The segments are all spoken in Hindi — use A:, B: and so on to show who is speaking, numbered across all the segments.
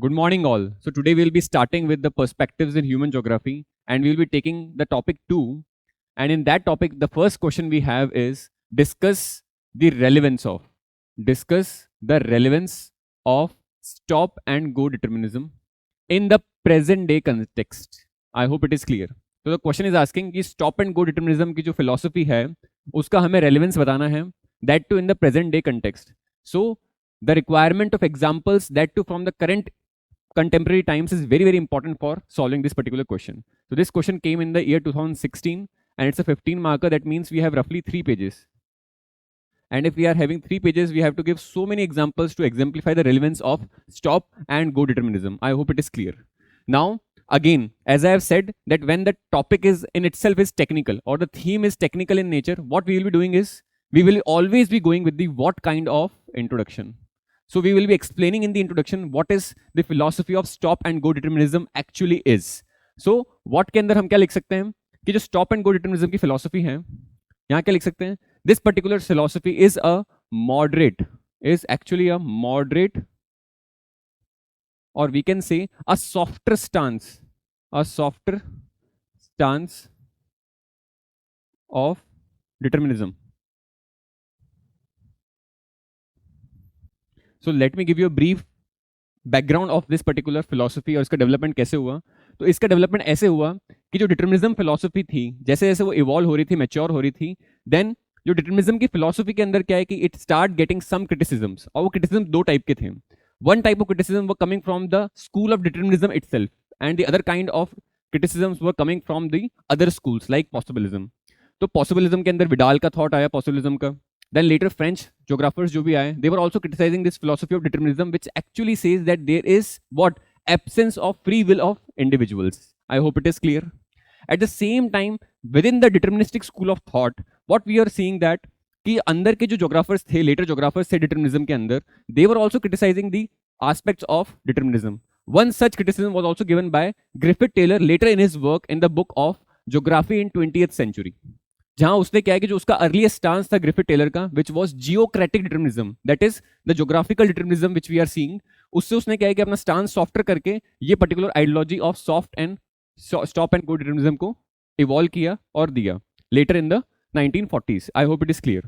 A: Good morning, all. So, today we'll be starting with the perspectives in human geography, and we'll be taking the topic 2. And in that topic, the first question we have is the relevance of discuss the relevance of stop and go determinism in the present day context. I hope it is clear. So the question is asking कि stop and go determinism की जो philosophy है उसका हमें relevance बताना है, that too in the present day context. So the requirement of examples, that too from the current contemporary times, is very, very important for solving this particular question. So this question came in the year 2016 and it's a 15 marker. That means we have roughly 3 pages. And if we are having 3 pages, we have to give so many examples to exemplify the relevance of stop and go determinism. I hope it is clear. Now, again, as I have said, that when the topic is in itself is technical or the theme is technical in nature, what we will be doing is we will always be going with the what kind of introduction. So we will be explaining in the introduction what is the philosophy of stop and go determinism actually is. So what के अंदर हम क्या लिख सकते हैं कि जो stop and go determinism की philosophy है, यहाँ क्या लिख सकते हैं? This particular philosophy is actually a moderate, or we can say a softer stance of determinism. So let me give you a brief background of this particular philosophy और इसका डेवलपमेंट कैसे हुआ. तो इसका डेवलपमेंट ऐसे हुआ कि जो डिटर्मिनिज्म फिलॉसफी थी, जैसे जैसे वो इवॉल्व हो रही थी, मैच्योर हो रही थी, देन जो डिटर्मिनिज्म की फिलॉसफी के अंदर क्या है कि it start getting some criticisms, और वो क्रिटिसिज्म 2 टाइप के थे. One type of criticism were coming from the school of determinism itself, and the other kind of criticisms were coming from the other schools like possibilism. तो पॉसिबिलिज्म के अंदर विडाल का थॉट आया पॉसिबिलिज्म का. Then later French geographers जो भी आए, they were also criticizing this philosophy of determinism, which actually says that there is what absence of free will of individuals. I hope it is clear. At the same time, within the deterministic school of thought, what we are seeing that कि अंदर के जो जोग्राफर्स थे, लेटर जोग्राफर्स थे डिटर्मिनिज्म के अंदर, they were also criticizing the aspects of determinism. One such criticism was also given by Griffith Taylor later in his work in the book of Geography in 20th Century. जहां उसने क्या है कि जो उसका अर्लीस्ट स्टांस था ग्रिफिथ टेलर का, which was geocratic determinism, that is the geographical determinism which we are seeing, उससे उसने क्या है कि अपना स्टांस सॉफ्टर करके ये particular ideology of soft and stop and go determinism को इवॉल्व किया और दिया later in the 1940s. I hope it is clear.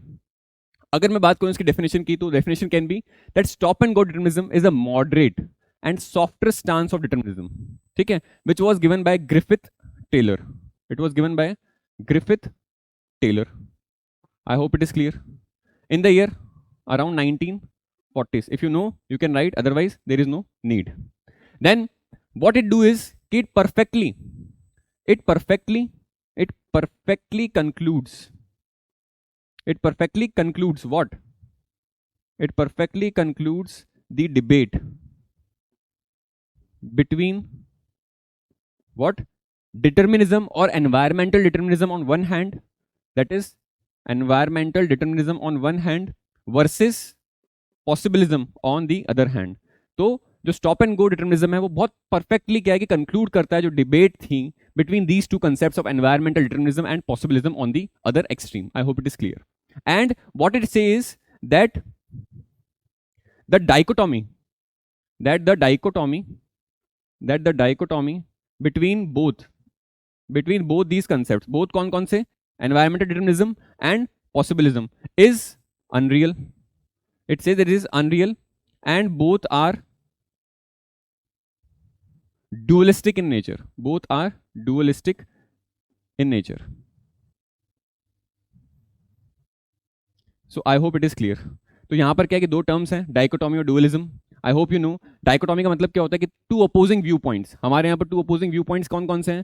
A: अगर मैं बात करूं इसकी डेफिनेशन की, तो definition can be that stop and go determinism is a moderate and softer stance of determinism. ठीक है, which was given by Griffith Taylor. It was given by Griffith Taylor. I hope it is clear. In the year around 1940s. If you know, you can write. Otherwise, there is no need. Then, what it do is it perfectly concludes. It perfectly concludes what? It perfectly concludes the debate between what? Determinism or environmental determinism on one hand, that is environmental determinism on one hand versus possibilism on the other hand. तो जो stop and go determinism है वो बहुत perfectly क्या है कि conclude करता है जो debate थी between these two concepts of environmental determinism and possibilism on the other extreme. I hope it is clear. And what it says that the dichotomy between both these concepts, both कौन से, environmental determinism and possibilism, is unreal. It says that it is unreal and both are dualistic in nature. So I hope it is clear. तो यहाँ पर क्या है कि 2 टर्म्स हैं, डाइकोटॉमी और dualism. I hope you know. Dichotomy का मतलब क्या होता है कि 2 अपोजिंग व्यू पॉइंट्स. हमारे यहाँ पर 2 अपोजिंग व्यू पॉइंट्स कौन कौन से हैं?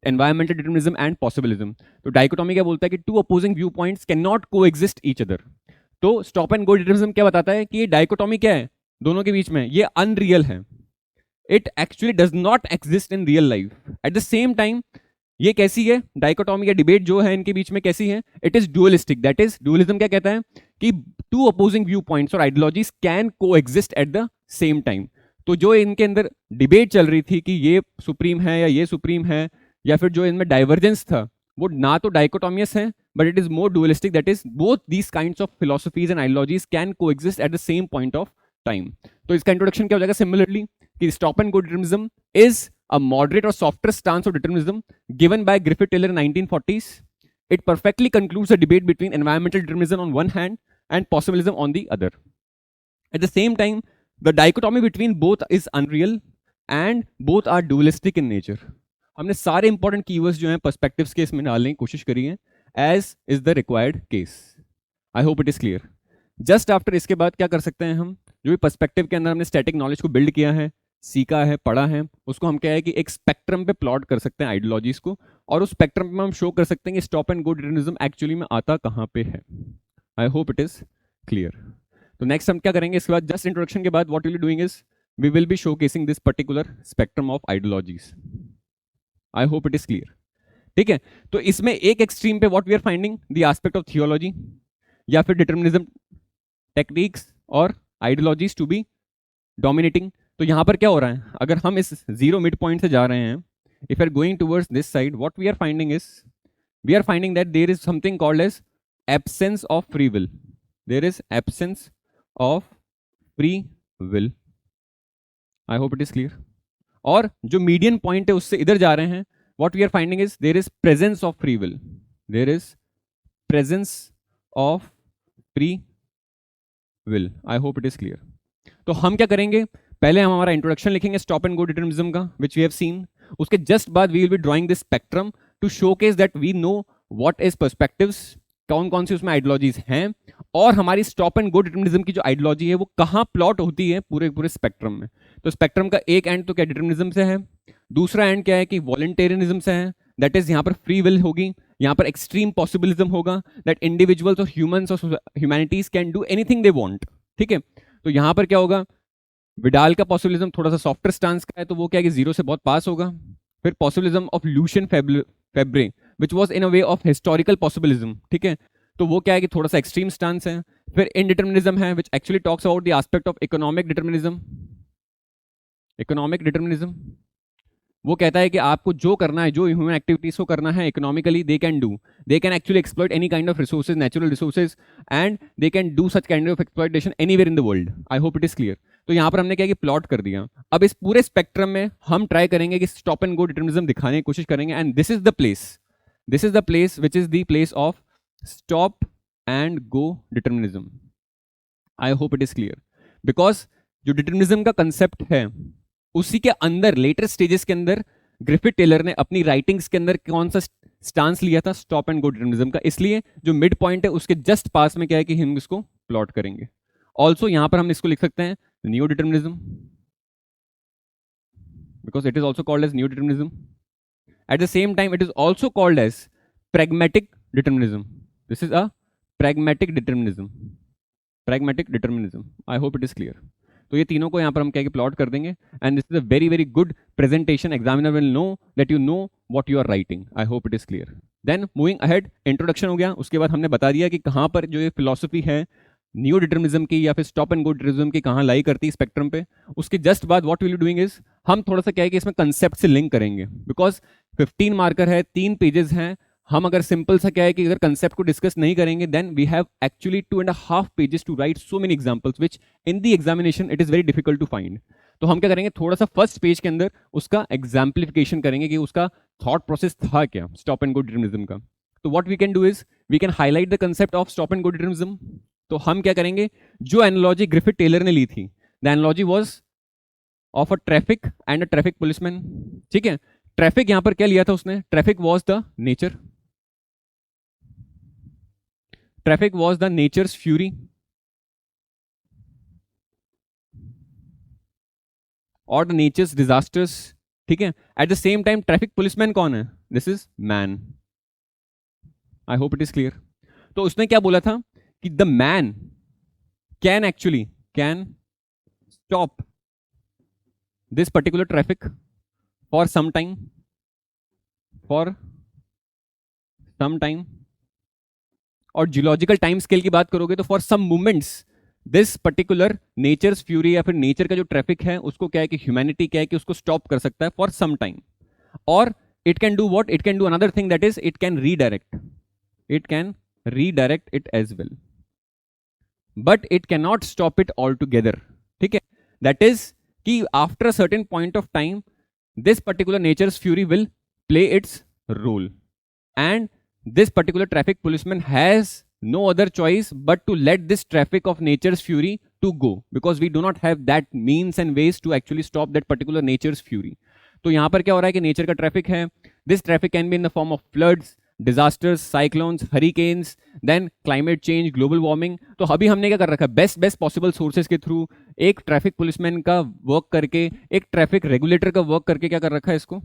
A: Environmental determinism and possibilism. तो डाइकोटॉमी क्या बोलता है कि 2 opposing view points can not को एग्जिस्ट ईच अदर. तो स्टॉप एंड गो डिटर्मिनिज्म क्या बताता है कि ये डाइकोटॉमी क्या है दोनों के बीच में, ये अनरियल है. It actually does not exist in real life. Eight the same time ये कैसी है डाइकोटॉमी या डिबेट जो है इनके बीच में, कैसी है? It is dualistic. That is dualism क्या कहता है कि 2 अपोजिंग व्यू पॉइंट्स और ideologies can coexist at the same time. तो जो इनके अंदर डिबेट चल रही थी कि ये सुप्रीम है या ये सुप्रीम है, या फिर जो इनमें डाइवर्जेंस था, वो ना तो डाइकोटोमियस है but it is more dualistic. That is both these kinds of philosophies and ideologies can coexist at the same point of time. तो इसका इंट्रोडक्शन क्या हो जाएगा? सिमिलरली कि stop and go determinism is a moderate और softer stance of determinism given by Griffith Taylor in 1940s. It perfectly concludes the debate between environmental determinism on one hand and possibilism on the other. At the same time, the dichotomy between both is unreal and both are dualistic in nature. हमने सारे इंपॉर्टेंट कीवर्ड्स जो हैं पर्सपेक्टिव्स के इसमें डालने की कोशिश करी है as is the required case. I hope it is clear. Just after इसके बाद क्या कर सकते हैं हम, जो भी पर्सपेक्टिव के अंदर हमने स्टैटिक नॉलेज को बिल्ड किया है, सीखा है, पढ़ा है, उसको हम क्या है कि एक स्पेक्ट्रम पे प्लॉट कर सकते हैं आइडियोलॉजीज को, और उस स्पेक्ट्रम पे हम शो कर सकते हैं कि stop and go determinism actually में आता कहाँ पे है. I hope it is clear. तो नेक्स्ट हम क्या करेंगे इसके बाद, जस्ट इंट्रोडक्शन के बाद what will be doing is we will be showcasing this particular spectrum of ideologies. I hope it is clear. ठीक है, तो इसमें एक एक्सट्रीम पे what we are finding the aspect of theology या फिर डिटर्मिनिज्म टेक्निक्स और आइडियोलॉजीज टू बी डोमिनेटिंग. तो यहां पर क्या हो रहा है, अगर हम इस जीरो मिड पॉइंट से जा रहे हैं, if are going towards this side, what we are finding is we are finding that there is something called as absence of free will. There is absence of free will. I hope it is clear. और जो मीडियन पॉइंट है उससे इधर जा रहे हैं, what we are finding is there is presence of free will. There is presence of free will. I hope it is clear. तो हम क्या करेंगे, पहले हम हमारा इंट्रोडक्शन लिखेंगे स्टॉप एंड गो डिटर्मिनिज्म का, विच वी हैव सीन. उसके जस्ट बाद we will be drawing this spectrum to showcase that we know what is perspectives, कौन कौन सी उसमें आइडियोलॉजीज हैं, और हमारी स्टॉप एंड गो डिटर्मिनिज्म की जो आइडियोलॉजी है वो कहाँ प्लॉट होती है पूरे पूरे स्पेक्ट्रम में. तो स्पेक्ट्रम का एक एंड तो क्या डिटर्मिनिज्म से है, दूसरा एंड क्या है कि वॉलंटेरियनिज्म से है, दैट इज यहाँ पर फ्री विल होगी, यहाँ पर एक्सट्रीम पॉसिबिलिज्म होगा, दैट इंडिविजुअल्स और ह्यूमंस और humanities can do anything they want. ठीक है, तो यहाँ पर क्या होगा, विडाल का पॉसिबिलिज्म थोड़ा सा सॉफ्टर स्टांस का है, तो वो क्या है कि जीरो से बहुत पास होगा. फिर possibilism of Lucien Febvre which was in a way of historical possibilism. ठीक है, तो वो क्या है कि थोड़ा सा एक्सट्रीम स्टांस है. फिर इनडिटर्मिनिज्म है which actually talks about the aspect of economic determinism. Economic determinism वो कहता है कि आपको जो करना है, जो ह्यूमन एक्टिविटीज को करना है economically, they can do, they can actually exploit any kind of resources, natural resources, and they can do such kind of exploitation anywhere in the world. I hope it is clear. तो यहाँ पर हमने क्या कि प्लॉट कर दिया. अब इस पूरे स्पेक्ट्रम में हम ट्राई करेंगे कि स्टॉप एंड गो डिटर्मिनिज्म दिखाने की कोशिश करेंगे, and this is the place which is the place of stop and go determinism. I hope it is clear. Because जो डिटर्मिनिज्म का कंसेप्ट है उसी के अंदर लेटर स्टेजेस के अंदर ग्रिफिथ टेलर ने अपनी राइटिंग्स के अंदर कौन सा स्टांस लिया था, स्टॉप एंड गो डिटर्मिनिज्म का. इसलिए जो मिड पॉइंट है उसके जस्ट पास में क्या है कि हम इसको प्लॉट करेंगे. ऑल्सो यहां पर हम इसको लिख सकते हैं new determinism, because it is also called as new determinism. At the same time it is also called as pragmatic determinism. This is a pragmatic determinism. Pragmatic determinism. I hope it is clear. तो ये तीनों को यहाँ पर हम क्या प्लॉट कर देंगे, and this is a very very good presentation. Examiner will know that you know what you are writing. I hope it is clear. Then moving ahead, introduction हो गया. उसके बाद हमने बता दिया कि कहाँ पर जो ये फिलोसफी है न्यू डिटर्मिनिज्म की या फिर स्टॉप एंड गो डिटर्मिनिज्म की कहाँ लाई करती है स्पेक्ट्रम पे. उसके जस्ट बाद what will you doing is हम थोड़ा सा क्या है कि इसमें कंसेप्ट से लिंक करेंगे, बिकॉज 15 मार्कर है, 3 पेजेस हैं. हम अगर सिंपल सा क्या है कि अगर कंसेप्ट को डिस्कस नहीं करेंगे, then we have actually 2.5 pages to write so many examples which in the examination it is very difficult to find. तो हम क्या करेंगे, थोड़ा सा फर्स्ट पेज के अंदर उसका एग्जाम्पलिफिकेशन करेंगे कि उसका थॉट प्रोसेस था क्या स्टॉप एंड गो डिटर्मिनिज्म का. तो what we can do is we can highlight the concept of stop and go determinism. तो हम क्या करेंगे, जो एनालॉजी ग्रिफिथ टेलर ने ली थी, the analogy was of a traffic and a traffic policeman. ठीक है, ट्रैफिक यहां पर क्या लिया था उसने, traffic was the nature. Traffic was the nature's fury. और the nature's disasters. ठीक है, at the same time traffic policeman कौन है, this is man. I hope it is clear. तो उसने क्या बोला था कि the man can stop this particular traffic for some time. और जियोलॉजिकल टाइम स्केल की बात करोगे तो for some moments this particular nature's fury या फिर नेचर का जो ट्रैफिक है उसको क्या है कि ह्यूमैनिटी क्या है कि उसको स्टॉप कर सकता है फॉर सम टाइम. और it can do what, it can do another thing, that is it can redirect it as well, but it can not stop it all together. ठीक है, दैट इज कि after a certain point of time this particular nature's fury will play its role, and this particular traffic policeman has no other choice but to let this traffic of nature's fury to go, because we do not have that means and ways to actually stop that particular nature's fury. तो यहाँ पर क्या हो रहा है कि नेचर का ट्रैफिक है, this traffic can be in the form of floods, disasters, cyclones, hurricanes, then climate change, global warming. तो अभी हमने क्या कर रखा है, बेस्ट पॉसिबल सोर्सेज के थ्रू एक ट्रैफिक पुलिसमैन का वर्क करके, एक ट्रैफिक रेगुलेटर का वर्क करके क्या कर रखा है इसको,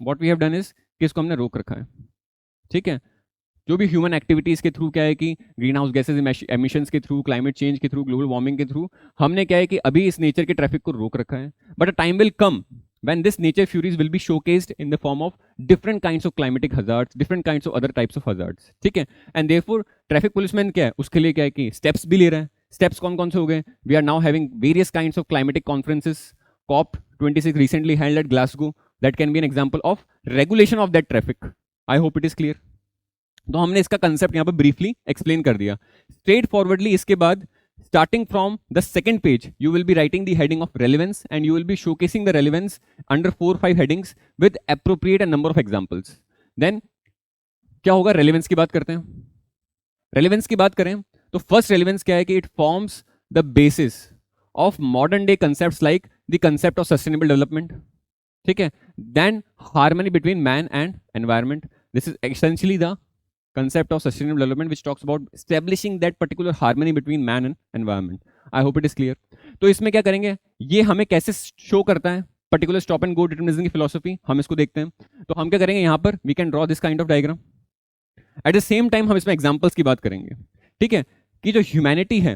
A: what we have done is कि इसको हमने रोक रखा है. ठीक है, जो भी ह्यूमन एक्टिविटीज के थ्रू क्या है कि ग्रीन हाउस गैसेज एमिशंस के थ्रू, क्लाइमेट चेंज के थ्रू, ग्लोबल वार्मिंग के थ्रू हमने क्या है कि अभी इस नेचर के ट्रैफिक को रोक रखा है. But a time will come when this nature furies will be showcased in the form of different kinds of climatic hazards, different kinds of other types of hazards. ठीक है, and therefore traffic policeman क्या है, उसके लिए क्या है कि steps भी ले रहा है. steps कौन कौन से हो गए, we are now having various kinds of climatic conferences. COP26 recently held at Glasgow, that can be an example of regulation of that traffic. I hope it is clear. तो हमने इसका कंसेप्ट यहाँ पर ब्रीफली एक्सप्लेन कर दिया. स्ट्रेट फॉरवर्डली इसके बाद starting from the second page, you will be writing the heading of relevance and you will be showcasing the relevance under 4-5 headings with appropriate number of examples. Then क्या होगा, relevance की बात करते हैं. relevance की बात करें तो first relevance क्या है कि it forms the basis of modern day concepts like the concept of sustainable development. ठीक है, then harmony between man and environment. This is essentially the concept of sustainable development which talks about establishing that particular harmony between man and environment. I hope it is clear. तो इसमें क्या करेंगे, ये हमें कैसे शो करता है particular stop and go determinism की फिलॉसफी, हम इसको देखते हैं. तो हम क्या करेंगे, यहाँ पर we can draw this kind of diagram. At the same time हम इसमें एग्जांपल्स की बात करेंगे. ठीक है, कि जो ह्यूमैनिटी है,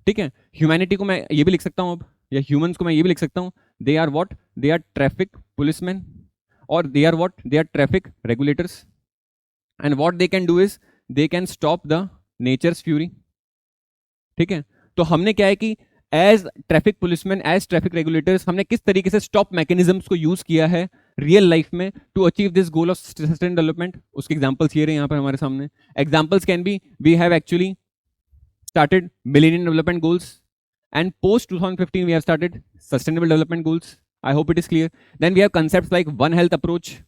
A: ठीक है, ह्यूमैनिटी को मैं ये भी लिख सकता हूँ अब, या ह्यूमंस को मैं ये भी लिख सकता हूँ, they are what, they are traffic policeman, और they are what, they are traffic regulators. And what they can do is they can stop the nature's fury. ठीक है, तो हमने क्या है कि as traffic policeman, as traffic regulators, हमने किस तरीके से स्टॉप मैकेनिज्म्स को यूज किया है रियल लाइफ में to achieve this goal of sustain development. उसके एग्जांपल्स ये रहे यहाँ पर हमारे सामने. Examples can be, we have actually started millennium development goals, and post 2015 we have started sustainable development goals. I hope it is clear. Then we have concepts like one health approach,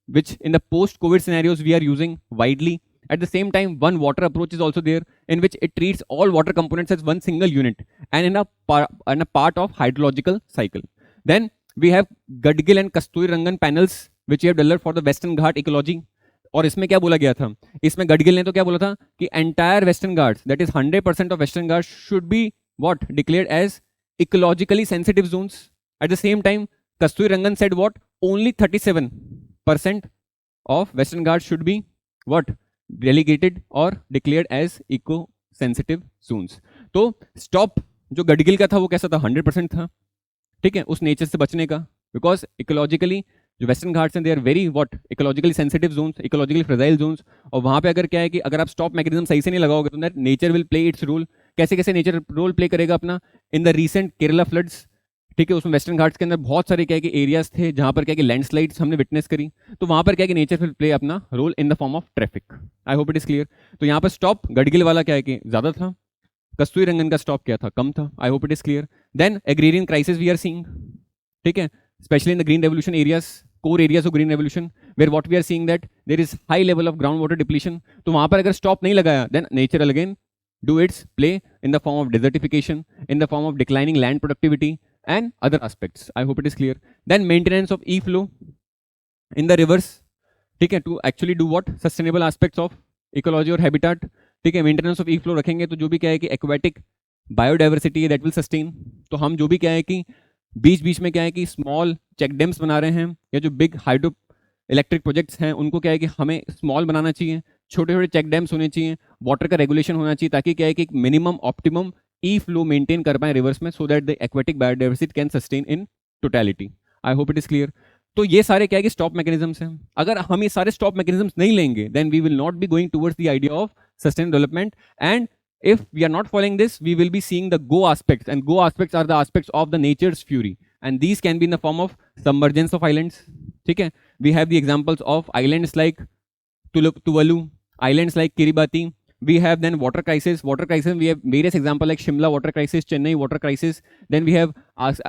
A: which in the post-COVID scenarios we are using widely. At the same time, one water approach is also there, in which it treats all water components as one single unit and in a part of hydrological cycle. Then we have Gadgil and Kasturirangan panels, which we have developed for the Western Ghat ecology. और इसमें क्या बोला गया था, इसमें गडगिल ने तो क्या बोला था कि entire Western Ghats, that is 100% of Western Ghats should be what, declared as ecologically sensitive zones. At the same time Kasturirangan said what, only 37% of Western Ghats should be what, relegated or declared as eco sensitive zones. तो stop जो गडगिल का था वो कैसा था, 100% था. ठीक है, उस नेचर से बचने का, बिकॉज इकोलॉजिकली जो वेस्टर्न घाट्स हैं they are very what, ecologically sensitive zones, ecologically fragile zones. और वहां पे अगर क्या है कि अगर आप स्टॉप मैकेनिज्म सही से नहीं लगाओगे तो nature will play its role. कैसे कैसे नेचर रोल प्ले करेगा अपना, in the recent Kerala floods. ठीक है, उसमें वेस्टर्न घाट्स के अंदर बहुत सारे क्या है कि एरियाज थे जहां पर क्या है कि लैंडस्लाइड्स हमने विटनेस करी. तो वहां पर क्या है कि नेचर विल प्ले अपना role in the form of traffic. I hope it is clear. तो यहाँ पर स्टॉप गडगिल वाला क्या है कि ज्यादा था, कस्तूरीरंगन का स्टॉप क्या था, कम था. I hope it is clear. Then agrarian crisis we are seeing. ठीक है, specially in the green revolution areas, core areas of green revolution, where what we are seeing that there is high level of ground water depletion. तो वहां पर अगर स्टॉप नहीं लगाया, then nature will again do its play in the form of desertification, in the form of declining land productivity and other aspects. I hope it is clear. Then maintenance of e-flow in the rivers. ठीक है, to actually do what, sustainable aspects of ecology और habitat. ठीक है, maintenance of e-flow रखेंगे तो जो भी क्या है कि aquatic biodiversity है that will sustain. तो हम जो भी क्या है कि बीच बीच में क्या है कि small check dams बना रहे हैं, या जो big hydro इलेक्ट्रिक प्रोजेक्ट्स हैं उनको क्या है कि हमें स्मॉल बनाना चाहिए, छोटे छोटे चेक डैम्स होने चाहिए, वाटर का रेगुलेशन होना चाहिए, ताकि क्या है कि मिनिमम ऑप्टिमम ई फ्लो मेंटेन कर पाए रिवर्स में, so that the aquatic biodiversity can sustain in totality. I hope it is clear. तो ये सारे क्या है कि स्टॉप मैकेनिज्म्स हैं. अगर हम ये सारे स्टॉप मैकेनिज्म्स नहीं लेंगे, then we will not be going towards the idea of sustain development. And if we are not following this, we will be seeing the go aspects, and go aspects are the aspects of the nature's fury, and these can be in the form of submergence of islands. ठीक है, we have the examples of islands like Tuvalu, islands like Kiribati, we have then water crisis. Water crisis, we have various examples like Shimla water crisis, Chennai water crisis. Then we have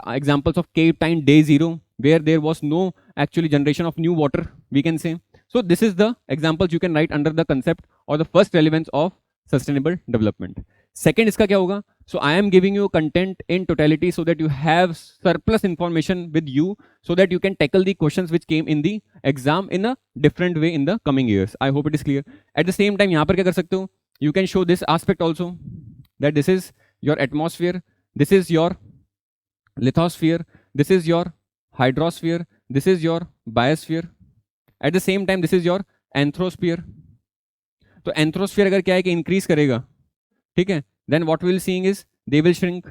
A: examples of Cape Time day zero, where there was no actually generation of new water, we can say. So this is the examples you can write under the concept or the first relevance of sustainable development. Second इसका क्या होगा? So I am giving you content in totality so that you have surplus information with you so that you can tackle the questions which came in the exam in a different way in the coming years. I hope it is clear. At the same time, यहाँ पर क्या कर सकते हो? You can show this aspect also, that this is your atmosphere, this is your lithosphere, this is your hydrosphere, this is your biosphere. At the same time, this is your anthrosphere. तो एंथ्रोस्फीयर अगर क्या है कि इंक्रीज करेगा, ठीक है, then what we will seeing is they will shrink,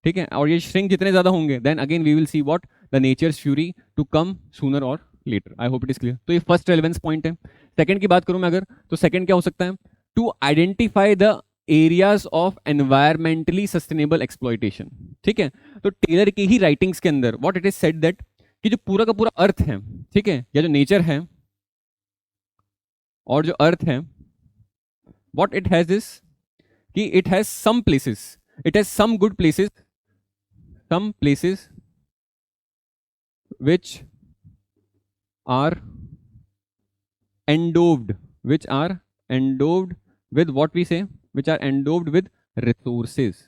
A: ठीक है, और ये श्रिंक जितने ज्यादा होंगे then again we will see what the nature's fury to come sooner और later. I hope it is clear. तो ये फर्स्ट रेलेवेंस पॉइंट है. सेकंड की बात करूं मैं अगर, तो सेकंड क्या हो सकता है? To identify the areas of environmentally sustainable exploitation. ठीक है, तो टेलर की ही राइटिंग्स के अंदर what it is said that कि जो पूरा का पूरा अर्थ है, ठीक है, या जो नेचर है और जो अर्थ है, what it has is कि it has some places, it has some good places, some places which are endowed, which are endowed with what we say, which are endowed with resources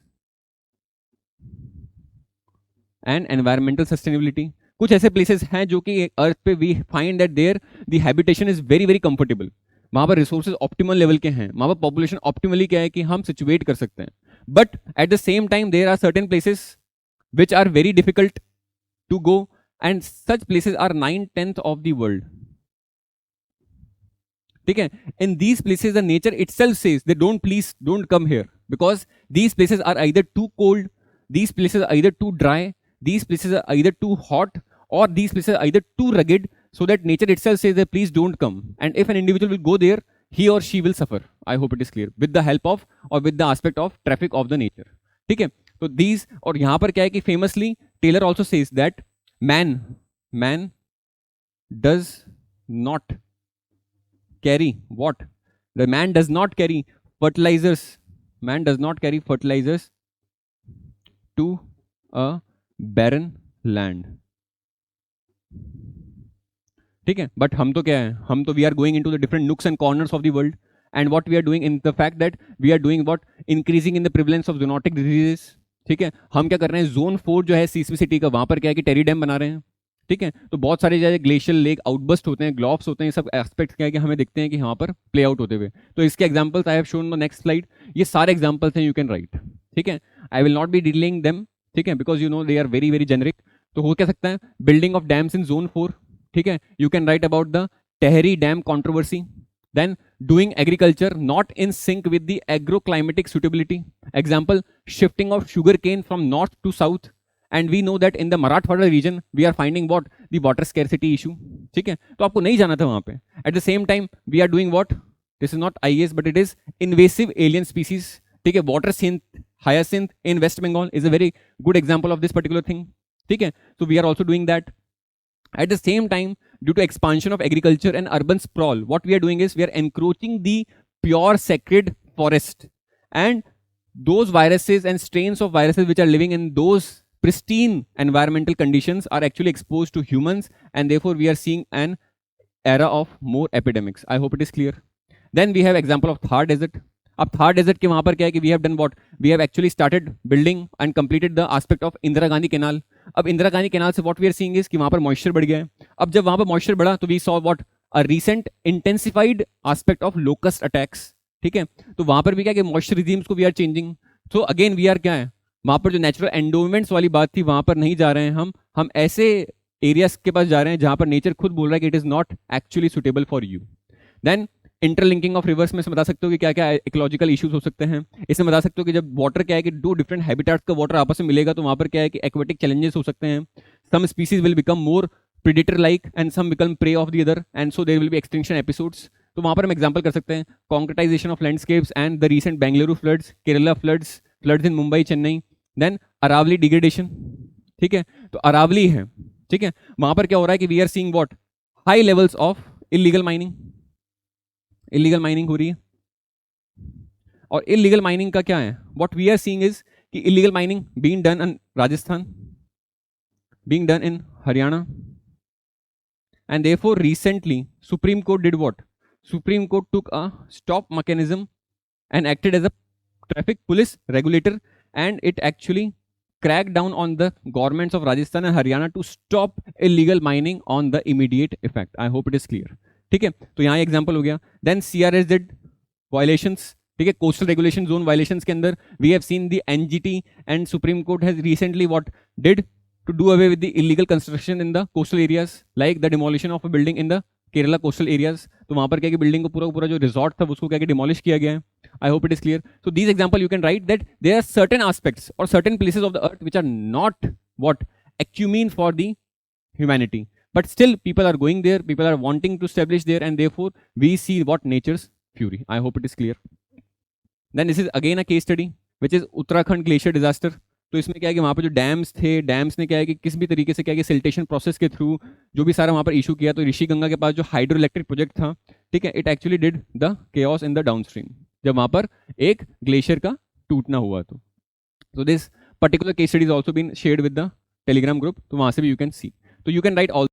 A: and environmental sustainability. कुछ ऐसे प्लेसेस हैं जो कि अर्थ पे we find that there the habitation is very very comfortable. वहां पर रिसोर्सेज ऑप्टिमल लेवल के हैं, वहां पर पॉपुलेशन ऑप्टिमली क्या है कि हम सिचुएट कर सकते हैं. But at the same time there are certain places which are very difficult to go and such places are 9/10 of the world. ठीक है, in these places the nature itself says they don't please don't come here because these places are either too cold, these places are either too dry, these places are either too hot or these places are either too rugged, so that nature itself says that please don't come, and if an individual will go there he or she will suffer. I hope it is clear, with the help of or with the aspect of traffic of the nature. ठीक है, तो these, और यहां पर क्या है कि famously Taylor also says that man does not carry what? The man does not carry fertilizers, man does not carry fertilizers to a barren land. ठीक है, बट हम तो क्या है, हम तो we are going into the different nooks and corners of the world, and what we are doing in the fact that we are doing what, increasing in the prevalence of zoonotic diseases. ठीक है, हम क्या कर रहे हैं, जोन 4 जो है सीस्मिसिटी का, वहां पर क्या है कि टेरी डैम बना रहे हैं. ठीक है, तो बहुत सारे जैसे ग्लेशियल लेक आउटबस्ट होते हैं, ग्लोब्स होते हैं, सब एस्पेक्ट्स क्या है कि हमें दिखते हैं कि वहां पर प्ले आउट होते हुए. तो इसके examples I have shown the next slide. ये सारे एग्जांपल्स हैं, यू कैन राइट. ठीक है, I will not be detailing them, ठीक है, because you know they are very very generic. तो हो क्या सकता है, building of dams in zone 4. ठीक है, you can write about the Tehri dam controversy. Then doing agriculture not in sync with the agroclimatic suitability. Example, shifting of sugar cane from north to south, and we know that in the Marathwada region we are finding what, the water scarcity issue. ठीक है, तो आपको नहीं जाना था वहां पे. At the same time we are doing what, this is not IAS but it is invasive alien species. ठीक है, water hyacinth hyacinth in West Bengal is a very good example of this particular thing. ठीक है, so we are also doing that. At the same time, due to expansion of agriculture and urban sprawl, what we are doing is we are encroaching the pure sacred forest, and those viruses and strains of viruses which are living in those pristine environmental conditions are actually exposed to humans, and therefore we are seeing an era of more epidemics. I hope it is clear. Then we have example of Thar desert. अब थार डेजर्ट के वहां पर क्या है कि we have done what, we have actually started building and completed the aspect of Indira Gandhi canal. अब इंदिरा गांधी कैनाल से what we are seeing is कि वहां पर मॉइस्चर बढ़ गया है. अब जब वहां पर मॉइस्चर बढ़ा तो we saw what, a recent intensified aspect of locust attacks. ठीक है, तो वहां पर भी क्या है कि मॉइस्चर रिजीम्स को we are changing. So again we are क्या है, वहां पर जो नेचुरल एंडोमेंट्स वाली बात थी वहां पर नहीं जा रहे हैं हम ऐसे एरियाज के पास जा रहे हैं जहां पर नेचर खुद बोल रहा है कि it is not actually suitable for you. Then interlinking of rivers में बता सकते हो कि क्या क्या इकोलॉजिकल इश्यूज हो सकते हैं. इसमें बता सकते हो कि जब वाटर क्या है कि दो डिफरेंट हैबिटेट्स का वाटर आपस में मिलेगा तो वहां पर क्या है कि एक्वेटिक चैलेंजेस हो सकते हैं. Some species will become more predator like and some become prey of the other, and so there will be extinction episodes. तो वहां पर हम एग्जांपल कर सकते हैं concretization of landscapes and the recent Bengaluru floods, Kerala floods, floods in Mumbai, Chennai. Then Aravalli degradation. ठीक है, तो अरावली है, ठीक है, वहां पर क्या हो रहा है कि we are seeing what, high levels of illegal mining. Illegal mining हो रही है. और इलीगल माइनिंग का क्या है, what we are seeing is कि illegal mining being done in Rajasthan, being done in Haryana, and therefore recently Supreme Court did what? Supreme Court took a stop mechanism and acted as a traffic police regulator, and it actually cracked down on the governments of Rajasthan and Haryana to stop illegal mining on the immediate effect. I hope it is clear. ठीक है, तो यहाँ एग्जाम्पल हो गया. Then CRS did violations. ठीक है, कोस्टल रेगुलेशन जोन वायलेशंस के अंदर we have seen the NGT and Supreme Court has recently what did to do away with the illegal construction in the coastal areas, like the demolition of a building in the Kerala coastal areas. तो वहाँ पर क्या कि बिल्डिंग को पूरा जो रिजॉर्ट था उसको क्या कि डिमोलिश किया गया है. I hope it is clear. So these example you can write that there are certain aspects or certain places of the earth which are not what acumen for the humanity, but still people are going there, people are wanting to establish there, and therefore we see what nature's fury. I hope it is clear. Then this is again a case study which is Uttarakhand glacier disaster. तो इसमें क्या है कि वहाँ पे जो डैम्स थे, डैम्स ने क्या है कि किस भी तरीके से क्या है कि सिल्टेशन प्रोसेस के थ्रू जो भी सारा वहाँ पर इशू किया. तो ऋषि गंगा के पास जो हाइड्रो इलेक्ट्रिक प्रोजेक्ट था, ठीक है, it actually did the chaos in the downstream, जब वहाँ पर एक ग्लेशियर का टूटना हुआ. तो this particular case study is also been shared with the Telegram group, तो वहाँ से भी यू कैन सी. तो यू कैन राइट ऑल